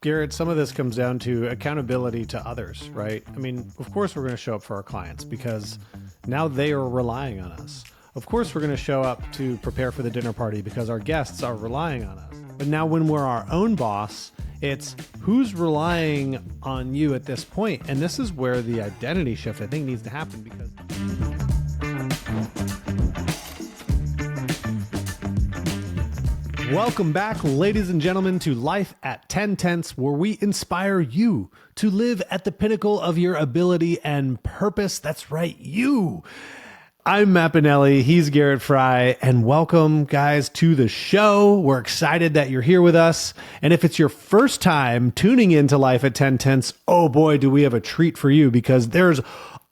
Garrett, some of this comes down to accountability to others, right? I mean, of course we're going to show up for our clients because now they are relying on us. Of course we're going to show up to prepare for the dinner party because our guests are relying on us. But now when we're our own boss, it's who's relying on you at this point. And this is where the identity shift, I think, needs to happen because... Welcome back, ladies and gentlemen, to Life at 10 Tenths, where we inspire you to live at the pinnacle of your ability and purpose. That's right, you. I'm Matt Benelli, he's Garrett Fry, and welcome, guys, to the show. We're excited that you're here with us. And if it's your first time tuning into Life at 10 Tenths, oh boy, do we have a treat for you, because there's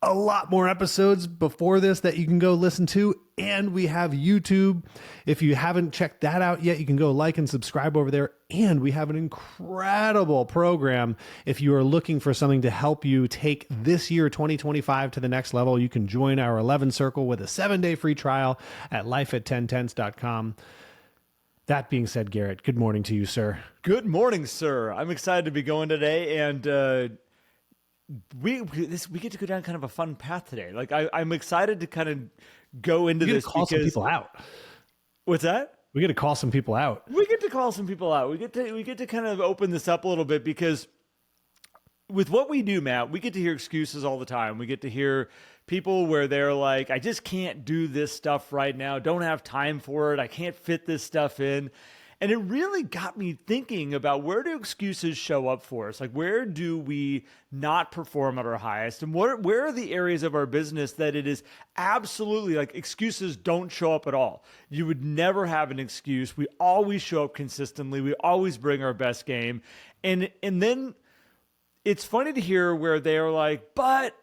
a lot more episodes before this that you can go listen to. And we have YouTube. If you haven't checked that out yet, you can go like and subscribe over there. And we have an incredible program. If you are looking for something to help you take this year, 2025, to the next level, you can join our 11 Circle with a 7-day free trial at lifeat10tenths.com. That being said, Garrett, good morning to you, sir. Good morning, sir. I'm excited to be going today, and we get to go down kind of a fun path today. Like I'm excited to kind of go into this call some people out. What's that? We get to call some people out. We get to call some people out. We get to kind of open this up a little bit, because with what we do, Matt, we get to hear excuses all the time. We get to hear people where they're like, I just can't do this stuff right now. Don't have time for it. I can't fit this stuff in. And it really got me thinking about, where do excuses show up for us? Like, where do we not perform at our highest? And where are the areas of our business that it is absolutely like excuses don't show up at all? You would never have an excuse. We always show up consistently. We always bring our best game. And then it's funny to hear where they're like, but,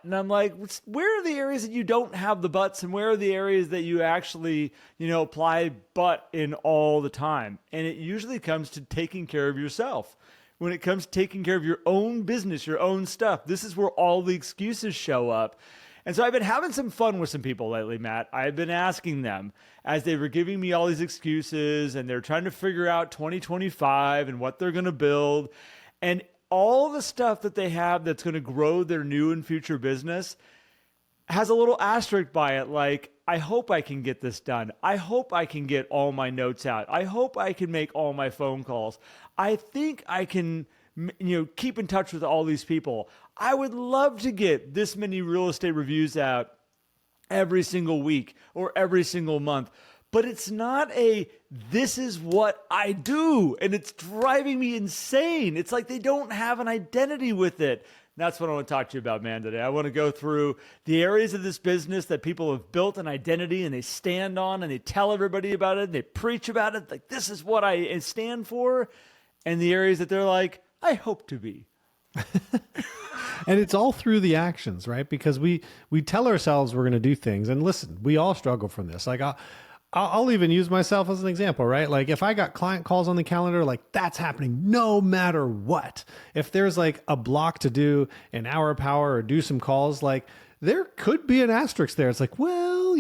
and I'm like, where are the areas that you don't have the buts, and where are the areas that you actually, apply but in all the time? And it usually comes to taking care of yourself. When it comes to taking care of your own business, your own stuff, this is where all the excuses show up. And so I've been having some fun with some people lately, Matt. I've been asking them, as they were giving me all these excuses, and they're trying to figure out 2025 and what they're going to build. And all the stuff that they have that's going to grow their new and future business has a little asterisk by it. Like, I hope I can get this done. I hope I can get all my notes out. I hope I can make all my phone calls. I think I can, keep in touch with all these people. I would love to get this many real estate reviews out every single week or every single month. But it's not this is what I do, and it's driving me insane. It's like they don't have an identity with it. And that's what I want to talk to you about, man, today. I want to go through the areas of this business that people have built an identity, and they stand on, and they tell everybody about it, and they preach about it. Like, this is what I stand for. And the areas that they're like, I hope to be. And it's all through the actions, right? Because we tell ourselves we're going to do things. And listen, we all struggle from this. Like, I'll even use myself as an example, right? Like, if I got client calls on the calendar, like, that's happening no matter what. If there's like a block to do an hour power or do some calls, like, there could be an asterisk there. It's like, well,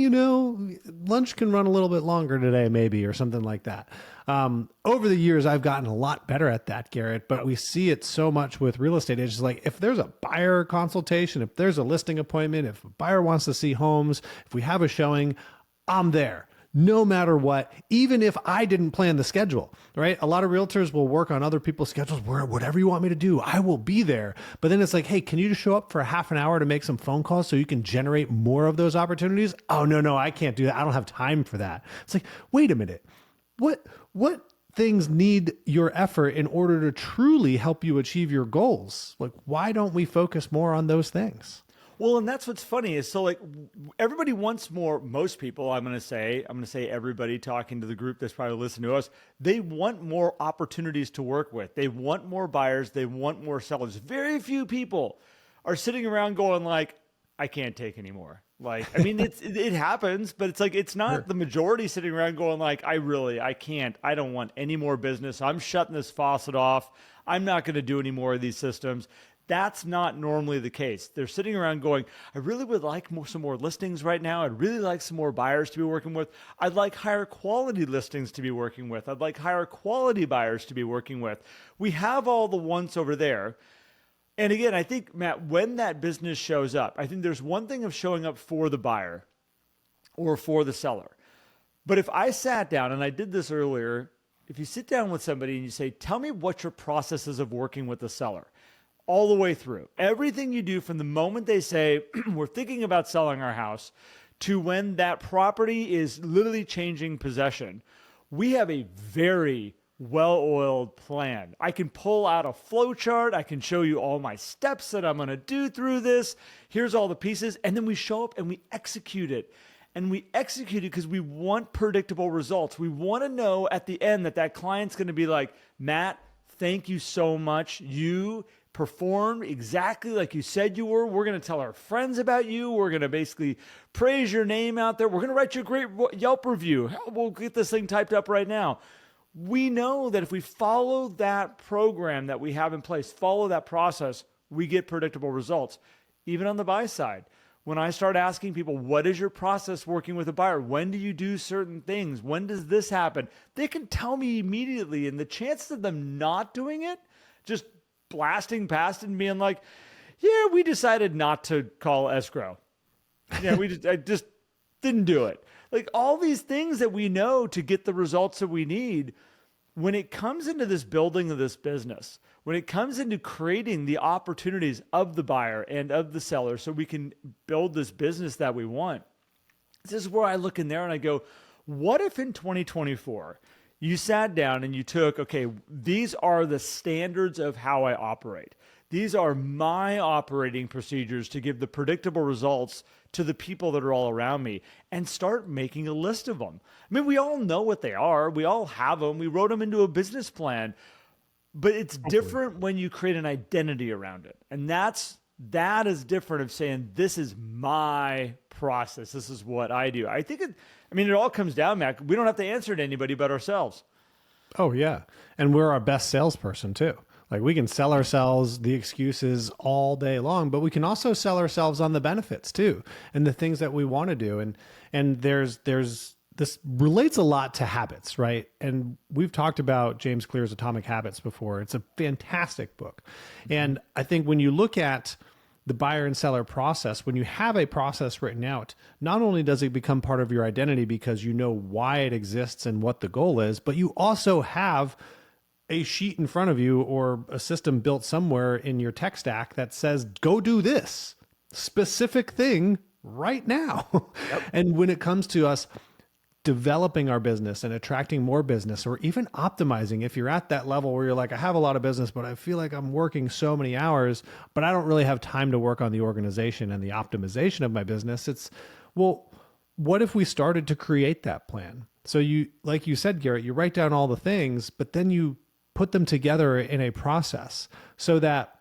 lunch can run a little bit longer today, maybe, or something like that. Over the years, I've gotten a lot better at that, Garrett, but we see it so much with real estate agents. Like, if there's a buyer consultation, if there's a listing appointment, if a buyer wants to see homes, if we have a showing, I'm there. No matter what, even if I didn't plan the schedule, right? A lot of realtors will work on other people's schedules, where whatever you want me to do, I will be there. But then it's like, hey, can you just show up for a half an hour to make some phone calls so you can generate more of those opportunities? Oh, no, I can't do that. I don't have time for that. It's like, wait a minute. What things need your effort in order to truly help you achieve your goals? Like, why don't we focus more on those things? Well, and that's what's funny is, so like, everybody wants more. Most people, I'm going to say everybody talking to the group that's probably listening to us, they want more opportunities to work with. They want more buyers. They want more sellers. Very few people are sitting around going like, I can't take anymore. Like, I mean, it happens, but it's like, it's not the majority sitting around going like, I can't, I don't want any more business. I'm shutting this faucet off. I'm not going to do any more of these systems. That's not normally the case. They're sitting around going, I really would like some more listings right now. I'd really like some more buyers to be working with. I'd like higher quality listings to be working with. I'd like higher quality buyers to be working with. We have all the wants over there. And again, I think, Matt, when that business shows up, I think there's one thing of showing up for the buyer or for the seller. But if I sat down, and I did this earlier, if you sit down with somebody and you say, tell me what your process is of working with the seller, all the way through, everything you do from the moment they say, we're thinking about selling our house, to when that property is literally changing possession, we have a very well-oiled plan. I can pull out a flow chart. I can show you all my steps that I'm going to do through this. Here's all the pieces. And then we show up and we execute it. And we execute it because we want predictable results. We want to know at the end that that client's going to be like, Matt, thank you so much. You performed exactly like you said you were. We're going to tell our friends about you. We're going to basically praise your name out there. We're going to write you a great Yelp review. Hell, we'll get this thing typed up right now. We know that if we follow that program that we have in place, follow that process, we get predictable results. Even on the buy side, when I start asking people, what is your process working with a buyer? When do you do certain things? When does this happen? They can tell me immediately. And the chances of them not doing it, just blasting past it and being like, yeah, we decided not to call escrow. Yeah, I just didn't do it. Like all these things that we know to get the results that we need, when it comes into this building of this business, when it comes into creating the opportunities of the buyer and of the seller so we can build this business that we want, this is where I look in there and I go, what if in 2024, you sat down and you took, okay, these are the standards of how I operate. These are my operating procedures to give the predictable results to the people that are all around me, and start making a list of them. I mean, we all know what they are. We all have them. We wrote them into a business plan, but it's different when you create an identity around it. And that is different of saying, this is my process. This is what I do. It all comes down, Mac. We don't have to answer to anybody but ourselves. Oh, yeah. And we're our best salesperson, too. Like we can sell ourselves the excuses all day long, but we can also sell ourselves on the benefits, too, and the things that we want to do. And there's this relates a lot to habits, right? And we've talked about James Clear's Atomic Habits before. It's a fantastic book. And I think when you look at the buyer and seller process, when you have a process written out, not only does it become part of your identity because you know why it exists and what the goal is, but you also have a sheet in front of you or a system built somewhere in your tech stack that says, go do this specific thing right now. Yep. And when it comes to us developing our business and attracting more business, or even optimizing, if you're at that level where you're like, I have a lot of business, but I feel like I'm working so many hours, but I don't really have time to work on the organization and the optimization of my business. It's, well, what if we started to create that plan? So you, like you said, Garrett, you write down all the things, but then you put them together in a process so that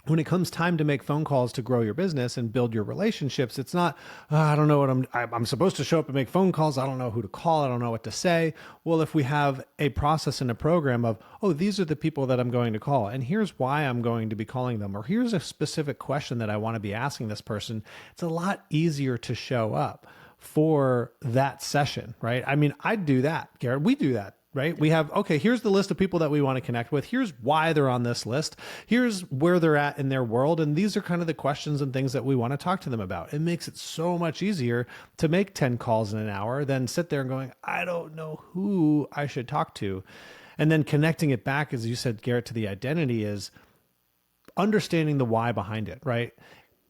when it comes time to make phone calls to grow your business and build your relationships, it's not, I don't know what I'm supposed to show up and make phone calls. I don't know who to call. I don't know what to say. Well, if we have a process and a program of, oh, these are the people that I'm going to call, and here's why I'm going to be calling them, or here's a specific question that I want to be asking this person, it's a lot easier to show up for that session, right? I mean, I do that, Garrett. We do that. Right? We have, okay, here's the list of people that we want to connect with. Here's why they're on this list. Here's where they're at in their world. And these are kind of the questions and things that we want to talk to them about. It makes it so much easier to make 10 calls in an hour than sit there and going, I don't know who I should talk to. And then connecting it back, as you said, Garrett, to the identity is understanding the why behind it, right?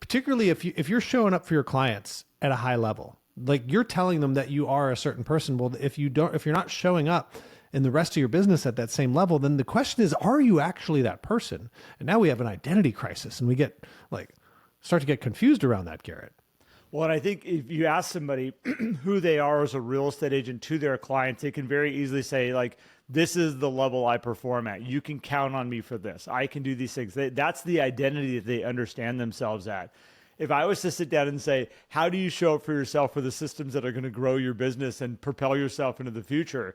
Particularly if you're showing up for your clients at a high level, like you're telling them that you are a certain person. Well, if you're not showing up in the rest of your business at that same level, then the question is, are you actually that person? And now we have an identity crisis, and we start to get confused around that, Garrett. Well, and I think if you ask somebody who they are as a real estate agent to their clients, they can very easily say, like, this is the level I perform at. You can count on me for this. I can do these things. That's the identity that they understand themselves at. If I was to sit down and say, how do you show up for yourself for the systems that are going to grow your business and propel yourself into the future?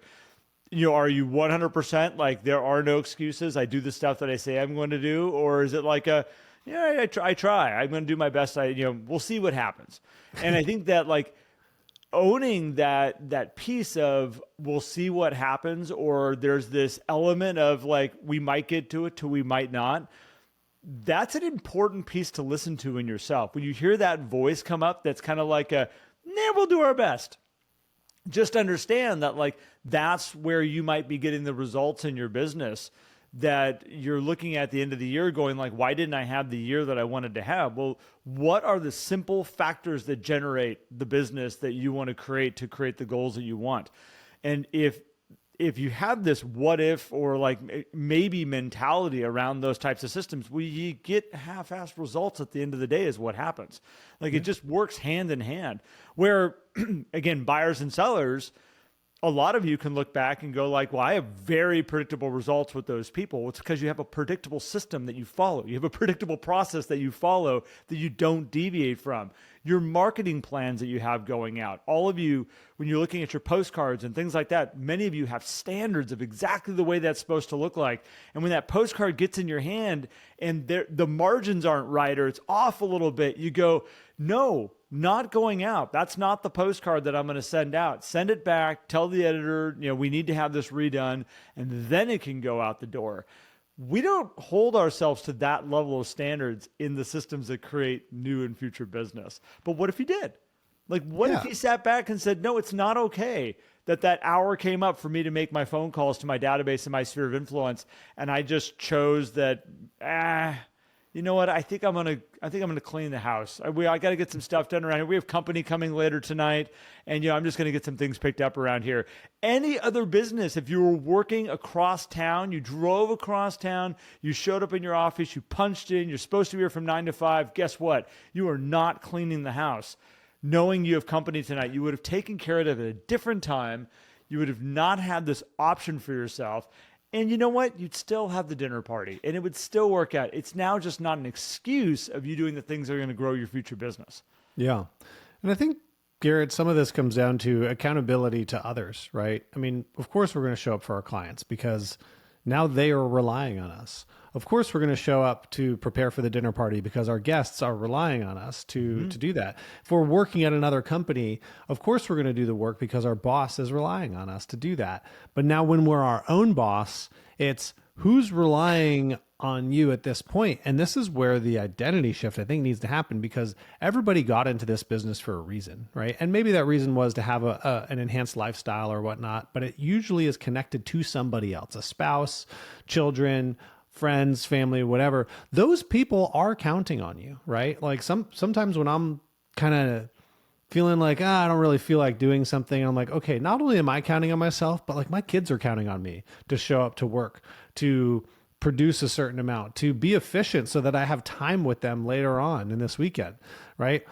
Are you 100% like there are no excuses? I do the stuff that I say I'm going to do? Or is it like Yeah, I try. I'm going to do my best. We'll see what happens. And I think that like owning that piece of we'll see what happens, or there's this element of like we might get to it till we might not. That's an important piece to listen to in yourself. When you hear that voice come up, that's kind of like we'll do our best. Just understand that like that's where you might be getting the results in your business that you're looking at the end of the year going like, why didn't I have the year that I wanted to have? Well, what are the simple factors that generate the business that you want to create the goals that you want? And if you have this what if or like maybe mentality around those types of systems, well, you get half-assed results at the end of the day is what happens. Like it just works hand in hand where again, buyers and sellers, a lot of you can look back and go like, well, I have very predictable results with those people. Well, it's because you have a predictable system that you follow. You have a predictable process that you follow that you don't deviate from. Your marketing plans that you have going out. All of you, when you're looking at your postcards and things like that, many of you have standards of exactly the way that's supposed to look like. And when that postcard gets in your hand and the margins aren't right or it's off a little bit, you go, no, not going out. That's not the postcard that I'm going to send out. Send it back. Tell the editor, we need to have this redone, and then it can go out the door. We don't hold ourselves to that level of standards in the systems that create new and future business. But what if you did? Like, what if you sat back and said, no, it's not okay that hour came up for me to make my phone calls to my database and my sphere of influence, and I just chose that, you know what? I think I'm gonna clean the house. I got to get some stuff done around here. We have company coming later tonight, and I'm just gonna get some things picked up around here. Any other business, if you were working across town, you drove across town, you showed up in your office, you punched in, you're supposed to be here from 9 to 5. Guess what? You are not cleaning the house. Knowing you have company tonight, you would have taken care of it at a different time. You would have not had this option for yourself. And you know what? You'd still have the dinner party and it would still work out. It's now just not an excuse of you doing the things that are going to grow your future business. Yeah. And I think, Garrett, some of this comes down to accountability to others, right? I mean, of course, we're going to show up for our clients because now they are relying on us. Of course, we're going to show up to prepare for the dinner party because our guests are relying on us to do that. If we're working at another company, of course, we're going to do the work because our boss is relying on us to do that. But now when we're our own boss, it's who's relying on you at this point. And this is where the identity shift, I think, needs to happen because everybody got into this business for a reason, right? And maybe that reason was to have an enhanced lifestyle or whatnot, but it usually is connected to somebody else, a spouse, children, friends, family, whatever. Those people are counting on you, right? Like sometimes when I'm kind of feeling like, I don't really feel like doing something, I'm like, okay, not only am I counting on myself, but like my kids are counting on me to show up to work, to produce a certain amount, to be efficient so that I have time with them later on in this weekend, right?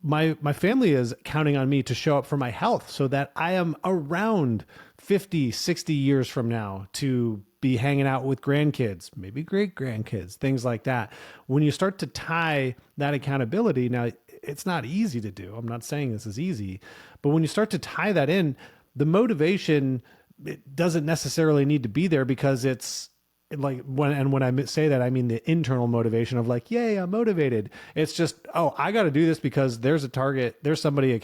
My family is counting on me to show up for my health so that I am around 50, 60 years from now to be hanging out with grandkids, maybe great grandkids, things like that. When you start to tie that accountability, now it's not easy to do. I'm not saying this is easy, but when you start to tie that in, the motivation, it doesn't necessarily need to be there because it's like when I say that, I mean the internal motivation of like, yay, I'm motivated. It's just, I got to do this because there's a target. There's somebody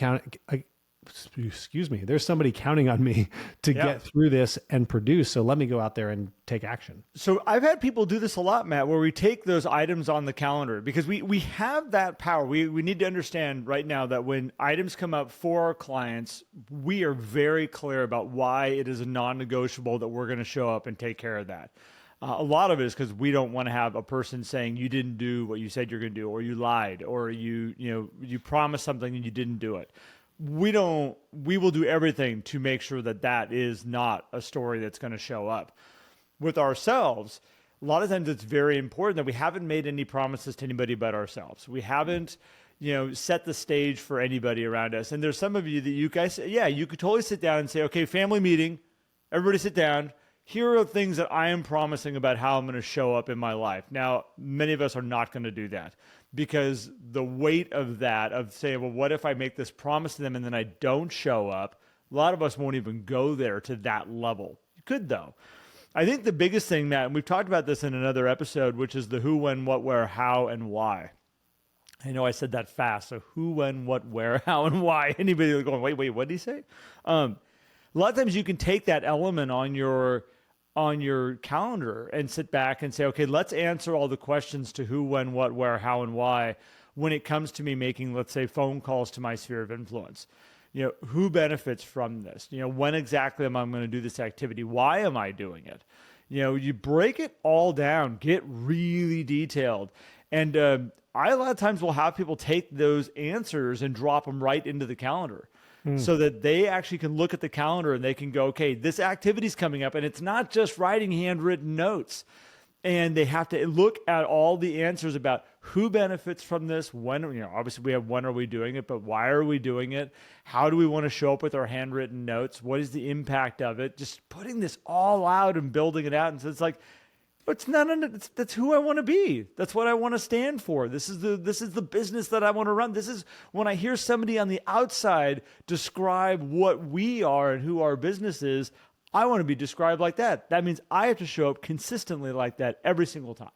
there's somebody counting on me to get through this and produce. So let me go out there and take action. So I've had people do this a lot, Matt, where we take those items on the calendar because we have that power. We need to understand right now that when items come up for our clients, we are very clear about why it is a non-negotiable that we're going to show up and take care of that. A lot of it is because we don't want to have a person saying you didn't do what you said you're going to do, or you lied, or you promised something and you didn't do it. We will do everything to make sure that is not a story that's going to show up. With ourselves, a lot of times it's very important that we haven't made any promises to anybody but ourselves. We haven't, set the stage for anybody around us. And there's some of you that you guys, you could totally sit down and say, okay, family meeting, everybody sit down. Here are things that I am promising about how I'm going to show up in my life. Now, many of us are not going to do that because the weight of that, of saying, well, what if I make this promise to them and then I don't show up? A lot of us won't even go there to that level. You could though. I think the biggest thing, Matt, and we've talked about this in another episode, which is the who, when, what, where, how, and why. I know I said that fast. So who, when, what, where, how, and why. Anybody going, wait, what did he say? A lot of times you can take that element on your calendar and sit back and say, okay, let's answer all the questions to who, when, what, where, how, and why when it comes to me making, let's say, phone calls to my sphere of influence. Who benefits from this? When exactly am I going to do this activity? Why am I doing it? You break it all down, get really detailed. And I a lot of times will have people take those answers and drop them right into the calendar so that they actually can look at the calendar and they can go, okay, this activity is coming up, and it's not just writing handwritten notes. And they have to look at all the answers about who benefits from this, when, obviously we have when are we doing it, but why are we doing it? How do we want to show up with our handwritten notes? What is the impact of it? Just putting this all out and building it out. And so it's like, that's who I want to be. That's what I want to stand for. This is the business that I want to run. This is when I hear somebody on the outside describe what we are and who our business is, I want to be described like that. That means I have to show up consistently like that every single time.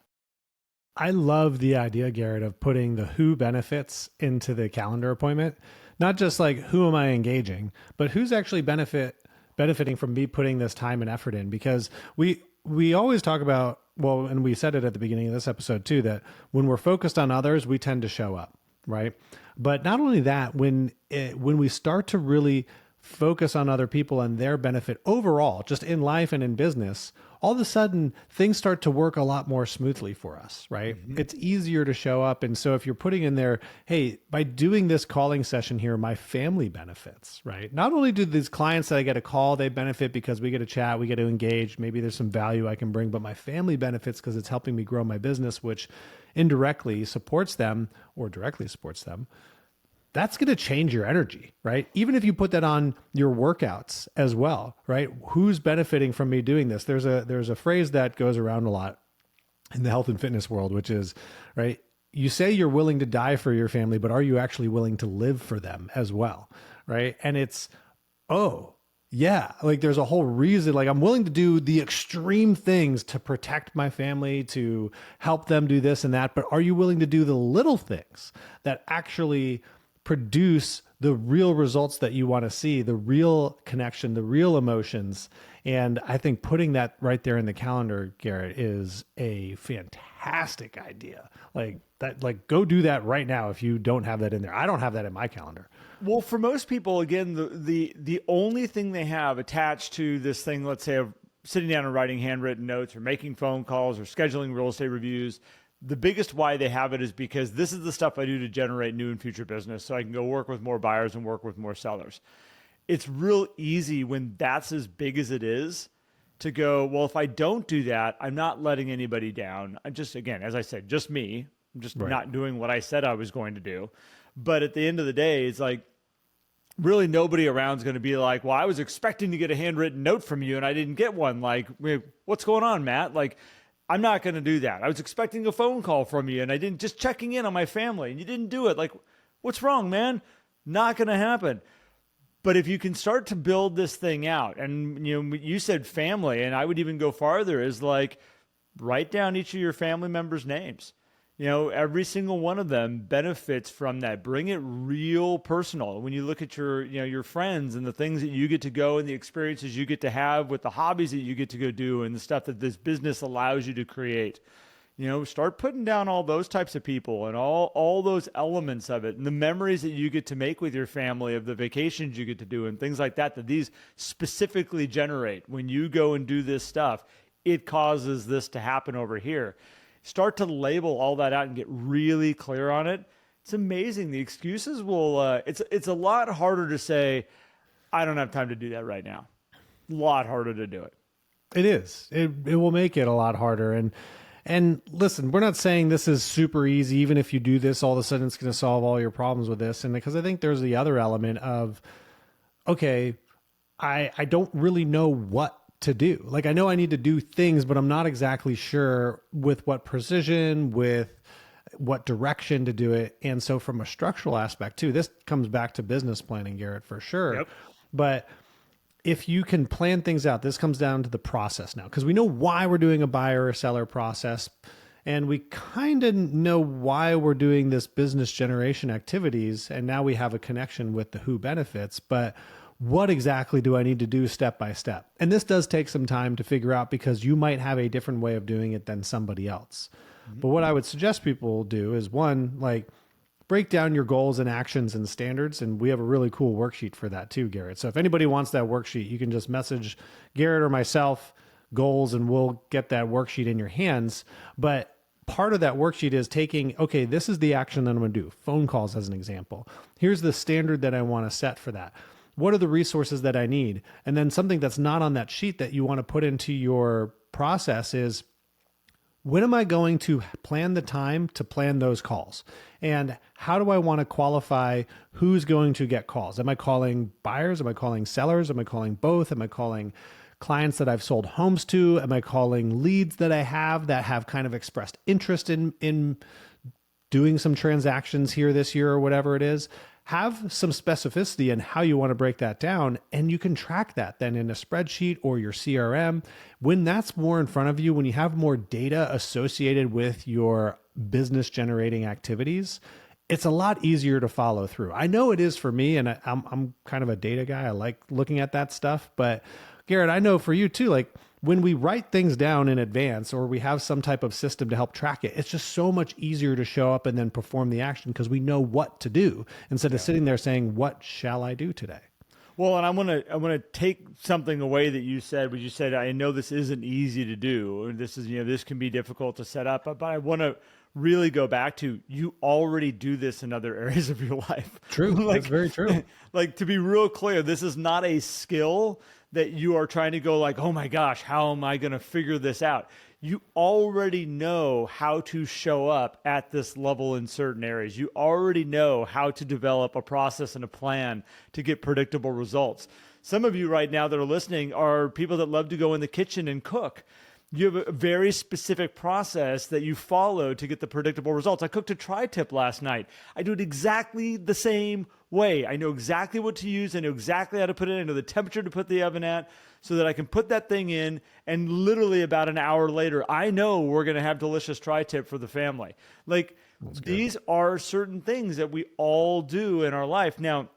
I love the idea, Garrett, of putting the who benefits into the calendar appointment. Not just like, who am I engaging, but who's actually benefiting from me putting this time and effort in? Because we always talk about, well, and we said it at the beginning of this episode too, that when we're focused on others, we tend to show up, right? But not only that, when we start to really focus on other people and their benefit overall, just in life and in business, all of a sudden things start to work a lot more smoothly for us, right? Mm-hmm. It's easier to show up. And so if you're putting in there, hey, by doing this calling session here, my family benefits, right? Not only do these clients that I get a call, they benefit because we get to chat, we get to engage, maybe there's some value I can bring, but my family benefits because it's helping me grow my business, which indirectly supports them or directly supports them. That's going to change your energy, right? Even if you put that on your workouts as well, right? Who's benefiting from me doing this? There's a phrase that goes around a lot in the health and fitness world, which is, right, you say you're willing to die for your family, but are you actually willing to live for them as well, right? And it's, oh, yeah, like there's a whole reason, like I'm willing to do the extreme things to protect my family, to help them do this and that, but are you willing to do the little things that actually produce the real results that you want to see, the real connection, the real emotions? And I think putting that right there in the calendar, Garrett, is a fantastic idea. Like that, like go do that right now if you don't have that in there. I don't have that in my calendar. Well, for most people, again, the only thing they have attached to this thing, let's say of sitting down and writing handwritten notes or making phone calls or scheduling real estate reviews, the biggest why they have it is because this is the stuff I do to generate new and future business so I can go work with more buyers and work with more sellers. It's real easy when that's as big as it is to go, well, if I don't do that, I'm not letting anybody down. I'm just, again, as I said, just me. I'm just not doing what I said I was going to do. But at the end of the day, it's like really nobody around is going to be like, well, I was expecting to get a handwritten note from you and I didn't get one. Like, what's going on, Matt? Like, I'm not going to do that. I was expecting a phone call from you and I didn't, just checking in on my family and you didn't do it. Like, what's wrong, man? Not going to happen. But if you can start to build this thing out, and you said family, and I would even go farther, is like write down each of your family members' names. Every single one of them benefits from that. Bring it real personal. When you look at your friends and the things that you get to go and the experiences you get to have with the hobbies that you get to go do and the stuff that this business allows you to create, start putting down all those types of people and all those elements of it and the memories that you get to make with your family of the vacations you get to do and things like that these specifically generate. When you go and do this stuff, it causes this to happen over here. Start to label all that out and get really clear on it. It's amazing. The excuses will, it's a lot harder to say, I don't have time to do that right now. A lot harder to do it. It is. It will make it a lot harder. And listen, we're not saying this is super easy. Even if you do this, all of a sudden it's going to solve all your problems with this. And because I think there's the other element of, okay, I don't really know what to do. Like I know I need to do things, but I'm not exactly sure with what precision, with what direction to do it. And so from a structural aspect too, this comes back to business planning, Garrett, for sure. Yep. But if you can plan things out, this comes down to the process now, because we know why we're doing a buyer or seller process. And we kind of know why we're doing this business generation activities. And now we have a connection with the who benefits. But what exactly do I need to do step by step? And this does take some time to figure out because you might have a different way of doing it than somebody else. But what I would suggest people do is one, like break down your goals and actions and standards. And we have a really cool worksheet for that too, Garrett. So if anybody wants that worksheet, you can just message Garrett or myself goals and we'll get that worksheet in your hands. But part of that worksheet is taking, okay, this is the action that I'm going to do. Phone calls as an example. Here's the standard that I want to set for that. What are the resources that I need? And then something that's not on that sheet that you want to put into your process is, when am I going to plan the time to plan those calls? And how do I want to qualify who's going to get calls? Am I calling buyers? Am I calling sellers? Am I calling both? Am I calling clients that I've sold homes to? Am I calling leads that I have kind of expressed interest in doing some transactions here this year or whatever it is? Have some specificity in how you want to break that down, and you can track that then in a spreadsheet or your CRM. When that's more in front of you, when you have more data associated with your business generating activities, it's a lot easier to follow through. I know it is for me, and I'm kind of a data guy. I like looking at that stuff. But Garrett, I know for you too, like when we write things down in advance or we have some type of system to help track it, it's just so much easier to show up and then perform the action because we know what to do instead of sitting there saying, what shall I do today? Well, and I want to take something away that you said, which you said, I know this isn't easy to do. This is, this can be difficult to set up, but I want to really go back to, you already do this in other areas of your life. True. That's very true. Like, to be real clear, this is not a skill that you are trying to go like, oh my gosh, how am I going to figure this out? You already know how to show up at this level in certain areas. You already know how to develop a process and a plan to get predictable results. Some of you right now that are listening are people that love to go in the kitchen and cook. You have a very specific process that you follow to get the predictable results. I cooked a tri-tip last night. I do it exactly the same way. I know exactly what to use. I know exactly how to put it in. I know the temperature to put the oven at so that I can put that thing in. And literally about an hour later, I know we're going to have delicious tri-tip for the family. Like, these are certain things that we all do in our life. Now,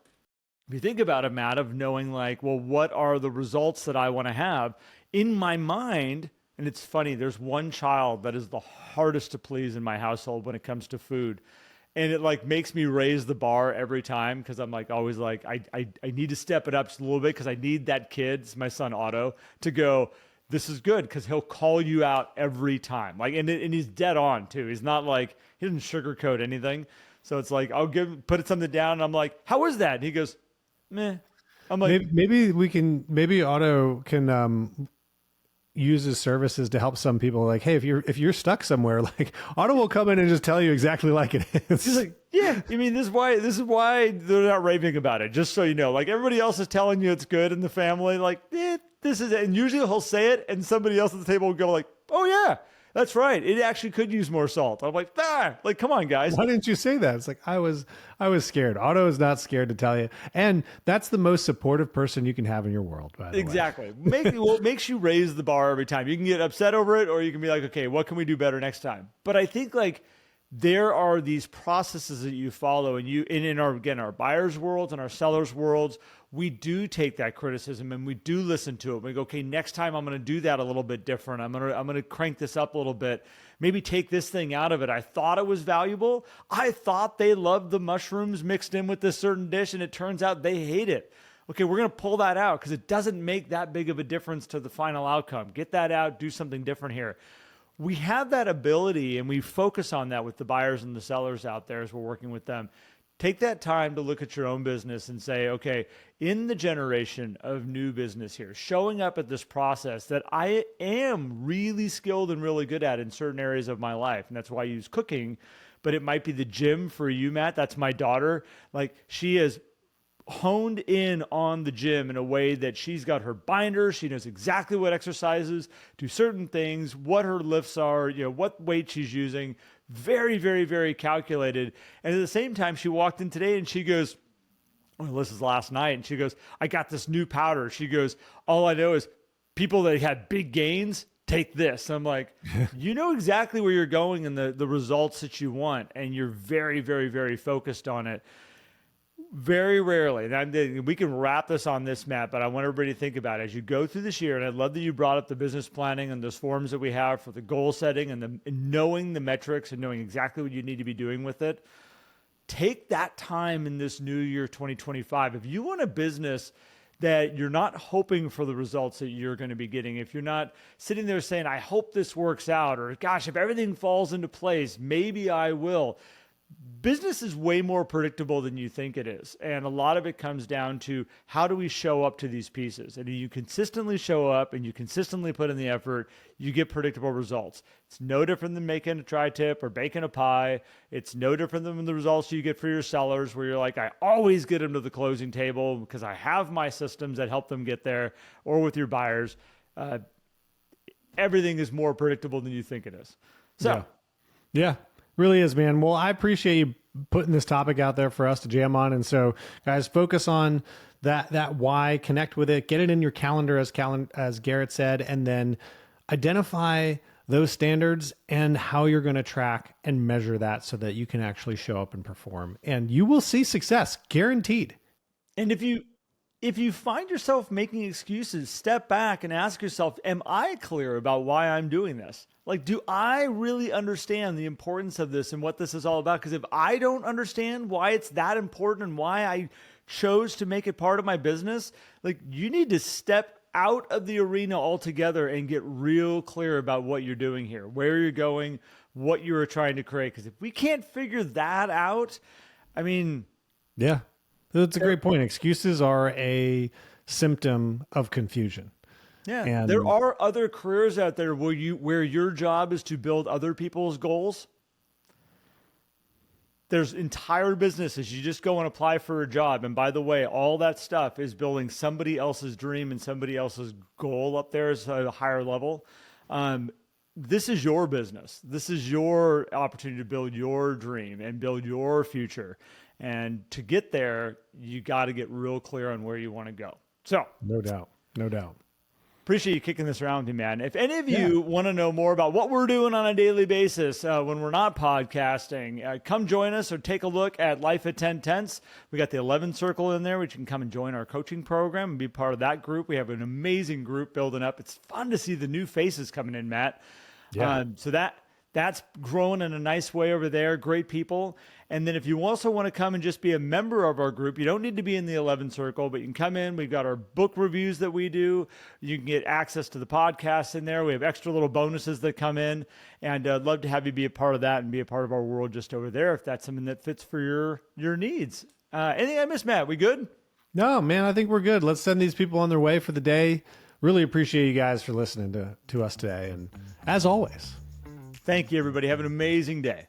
if you think about it, Matt, of knowing like, well, what are the results that I want to have in my mind? And it's funny, there's one child that is the hardest to please in my household when it comes to food. And it like makes me raise the bar every time because I'm like always like, I need to step it up just a little bit because I need that kid, it's my son Otto, to go, this is good, because he'll call you out every time. Like, and he's dead on too. He's not like, he doesn't sugarcoat anything. So it's like, I'll put something down and I'm like, how was that? And he goes, meh. I'm like, maybe Otto can uses services to help some people. Like, hey, if you're stuck somewhere, like Otto will come in and just tell you exactly like it is. He's like, yeah, I mean, this is why they're not raving about it. Just so you know, like everybody else is telling you it's good in the family. Like, this is it. And usually he'll say it, and somebody else at the table will go like, oh yeah, that's right. It actually could use more salt. I'm like, like, come on, guys. Why didn't you say that? It's like, I was scared. Otto is not scared to tell you. And that's the most supportive person you can have in your world, by the way. Exactly. It makes you raise the bar every time. You can get upset over it, or you can be like, okay, what can we do better next time? But I think like there are these processes that you follow, and in our buyers' worlds and our sellers' worlds, we do take that criticism and we do listen to it. We go, okay, next time I'm going to do that a little bit different. I'm going to crank this up a little bit. Maybe take this thing out of it. I thought it was valuable. I thought they loved the mushrooms mixed in with this certain dish, and it turns out they hate it. Okay, we're going to pull that out because it doesn't make that big of a difference to the final outcome. Get that out. Do something different here. We have that ability, and we focus on that with the buyers and the sellers out there as we're working with them. Take that time to look at your own business and say, okay, in the generation of new business here, showing up at this process that I am really skilled and really good at in certain areas of my life. And that's why I use cooking, but it might be the gym for you, Matt. That's my daughter. Like, she is honed in on the gym in a way that she's got her binder. She knows exactly what exercises, do certain things, what her lifts are, what weight she's using. Very, very, very calculated. And at the same time, she walked in today and she goes, well, this is last night, and she goes, I got this new powder. She goes, all I know is people that had big gains take this. I'm like, you know exactly where you're going and the results that you want, and you're very, very, very focused on it. Very rarely, and we can wrap this on this, Matt, but I want everybody to think about it as you go through this year. And I love that you brought up the business planning and those forms that we have for the goal setting and knowing the metrics and knowing exactly what you need to be doing with it. Take that time in this new year, 2025. If you want a business that you're not hoping for the results that you're going to be getting, if you're not sitting there saying, I hope this works out, or gosh, if everything falls into place, maybe I will. Business is way more predictable than you think it is. And a lot of it comes down to how do we show up to these pieces? And you consistently show up and you consistently put in the effort, you get predictable results. It's no different than making a tri-tip or baking a pie. It's no different than the results you get for your sellers, where you're like, I always get them to the closing table because I have my systems that help them get there, or with your buyers. Everything is more predictable than you think it is. So, yeah. Really is, man. Well, I appreciate you putting this topic out there for us to jam on. And so, guys, focus on that why, connect with it, get it in your calendar, as Garrett said, and then identify those standards and how you're going to track and measure that so that you can actually show up and perform. And you will see success, guaranteed. And if you find yourself making excuses, step back and ask yourself, am I clear about why I'm doing this? Like, do I really understand the importance of this and what this is all about? Because if I don't understand why it's that important and why I chose to make it part of my business, like, you need to step out of the arena altogether and get real clear about what you're doing here, where you're going, what you're trying to create. Because if we can't figure that out, I mean... Yeah, that's a great point. Excuses are a symptom of confusion. Yeah, and there are other careers out there where your job is to build other people's goals. There's entire businesses. You just go and apply for a job. And by the way, all that stuff is building somebody else's dream and somebody else's goal up there as a higher level. This is your business. This is your opportunity to build your dream and build your future. And to get there, you got to get real clear on where you want to go. So, no doubt. Appreciate you kicking this around with me, man. If any of you want to know more about what we're doing on a daily basis when we're not podcasting, come join us or take a look at Life at 10 Tenths. We got the 11 Circle in there, which you can come and join our coaching program and be part of that group. We have an amazing group building up. It's fun to see the new faces coming in, Matt. Yeah. So that's growing in a nice way over there. Great people. And then if you also want to come and just be a member of our group, you don't need to be in the 11 Circle, but you can come in. We've got our book reviews that we do. You can get access to the podcast in there. We have extra little bonuses that come in. And I'd love to have you be a part of that and be a part of our world just over there if that's something that fits for your needs. Anything I missed, Matt? We good? No, man, I think we're good. Let's send these people on their way for the day. Really appreciate you guys for listening to us today. And as always, thank you, everybody. Have an amazing day.